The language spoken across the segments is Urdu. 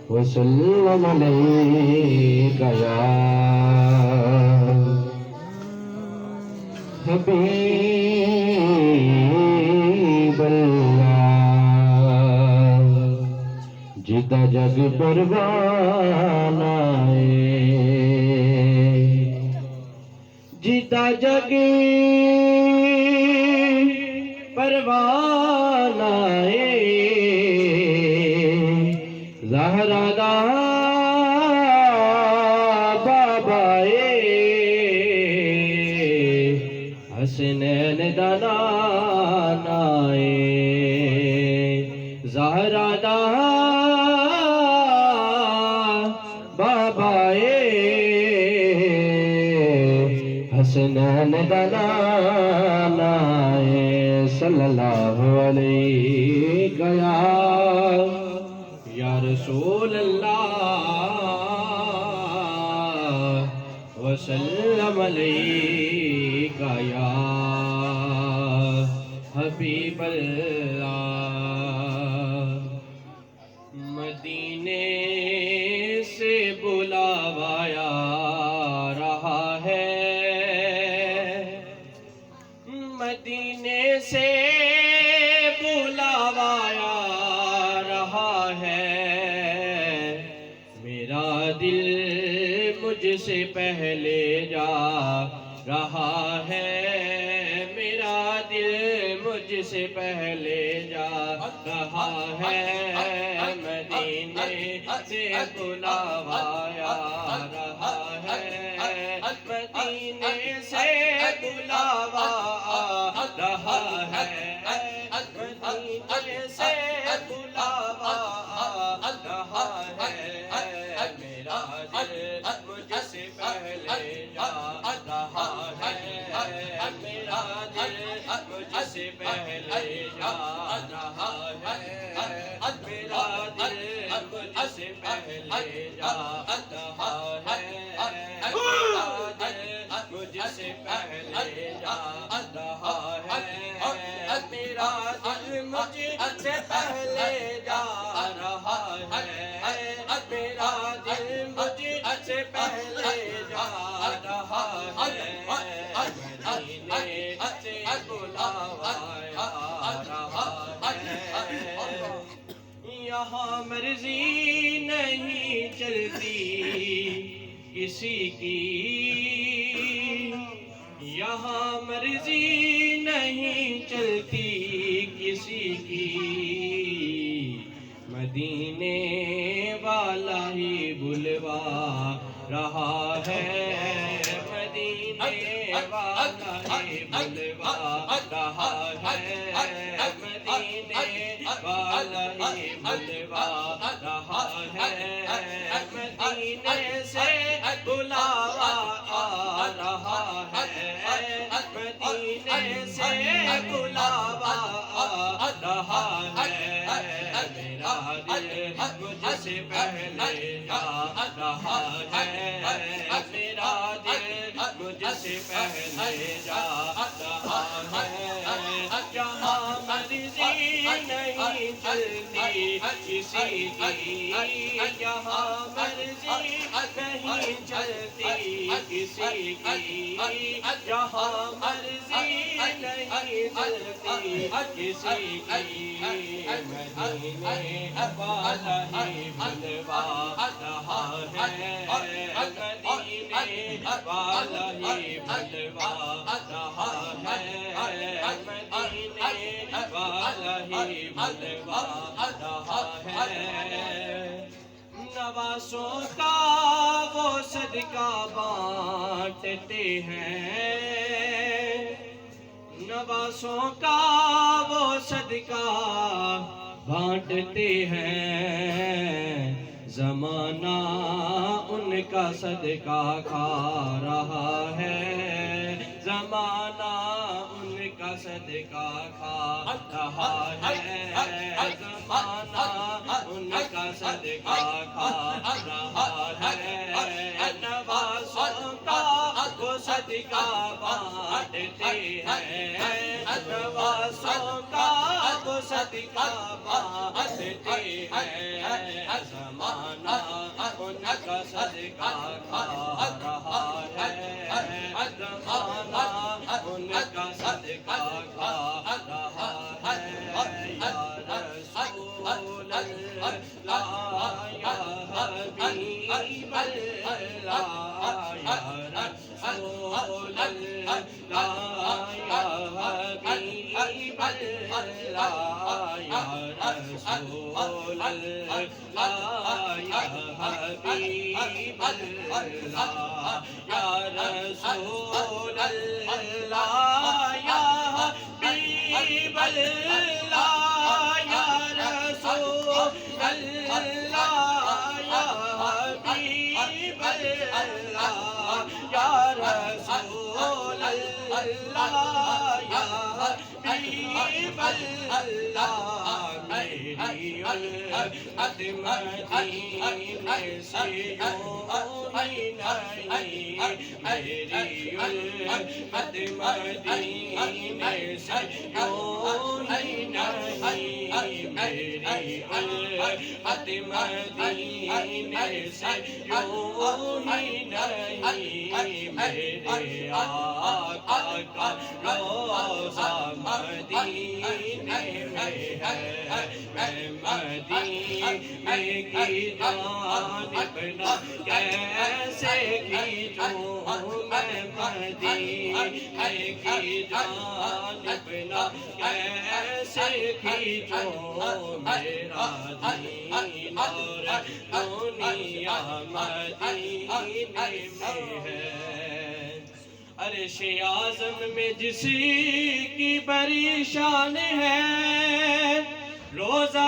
وسلم عليك يا حبیب اللہ جیتا جگ پروانہ جیتا جگ پروانہ زہرا دا بابا حسنین دا نانا زہرا دا بابا حسنین دا نانا صلی اللہ علیہ یا رسول اللہ وسلم علیک یا حبیب اللہ مدینے سے بلاوا آ رہا ہے مدینے سے بلاوا آ رہا ہے میرا دل مجھ سے پہلے جا رہا ہے میرا دل مجھ سے پہلے جا رہا ہے مدینے سے بلاوا آ رہا ہے مدینے سے بلاوا آ رہا ہے مدینے سے بلاوا آ رہا ہے میرا دل مجھ سے پہلے جا رہا ہے میرا دل مجھ سے پہلے جا رہا ہے میرا دل مجھ سے پہلے جا رہا ہے میرا دل مجھ سے پہلے جا رہا ہے میرا دل مجھ سے پہلے جا رہا ہے میرا دل مجھ سے پہلے جا رہا ہے مدینے سے بلاوا آ رہا ہے یہاں مرضی نہیں چلتی کسی کی یہاں مرضی نہیں چلتی کسی کی مدینے والا ہی بلوا رہا ہے مدینے والا ہی بلوا رہا ہے مدینے والا ہی بلوا رہا ہے مدینے سے بلاوا آ رہا ہے مدینے سے بلاوا آ رہا ہے میرا دل مجھ سے پہلے جا رہا ہے میرا دل مجھ سے پہلے جا رہا ہے جہاں مرضی نہیں چلتی کسی کی جہاں مرضی نہیں چلتی کسی کی جہاں مرضی نہیں چلتی کسی کی مدینے والا ہی بلوا رہا ہے مدینے والا ہی بلوا رہا ہے مدینے والا ہی بلوا رہا ہے نوازوں کا وہ صدقہ بانٹتے ہیں نوازوں کا وہ صدقہ بانٹتے ہیں زمانہ ان کا صدقہ کھا رہا ہے زمانہ ان کا صدقہ کھا رہا ہے زمانہ ان کا صدقہ کھا رہا ہے نوازوں کا وہ صدقہ بانٹتے ہیں نوازوں کا وہ صدقہ بانٹتے ہیں زمانہ ان کا صدقہ کھا رہا ہے زمانہ ان کا صدقہ کھا رہا ہے یا رسول اللہ یا حبیب اللہ یا رسول اللہ یا حبیب اللہ یا رسول اللہ یا حبیب اللہ یا رسول اللہ یا حبیب اللہ یا رسول اللہ یا حبیب اللہ یا رسول اللہ یا حبیب اللہ میری الفت مدینے سے یوں ہی نہیں میری الفت مدینے سے یوں ہی نہیں میری الفت مدینے سے یوں ہی نہیں میرے آقا کا روضہ مدینے میں ہے میں مدینے کی جانب نہ کیسے کھینچوں میں مدینے کی جانب نہ کیسے کھینچوں میرا دین اور دنیا مدینے میں ہے عرش اعظم میں جس کی بڑی شان ہے روضہ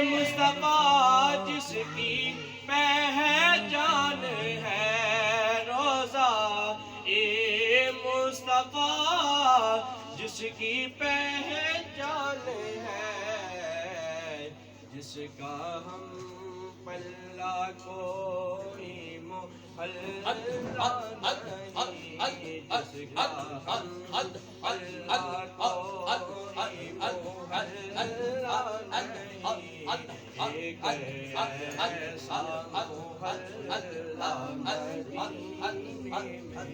مصطفیٰ جس کی پہچان ہے روضہ مصطفیٰ جس کی پہچان ہے جس کا ہم پلہ کوئی محلہ نہیں جس کا ہم پلہ کوئی محلہ نہیں ایک ایسا محلہ مدینے میں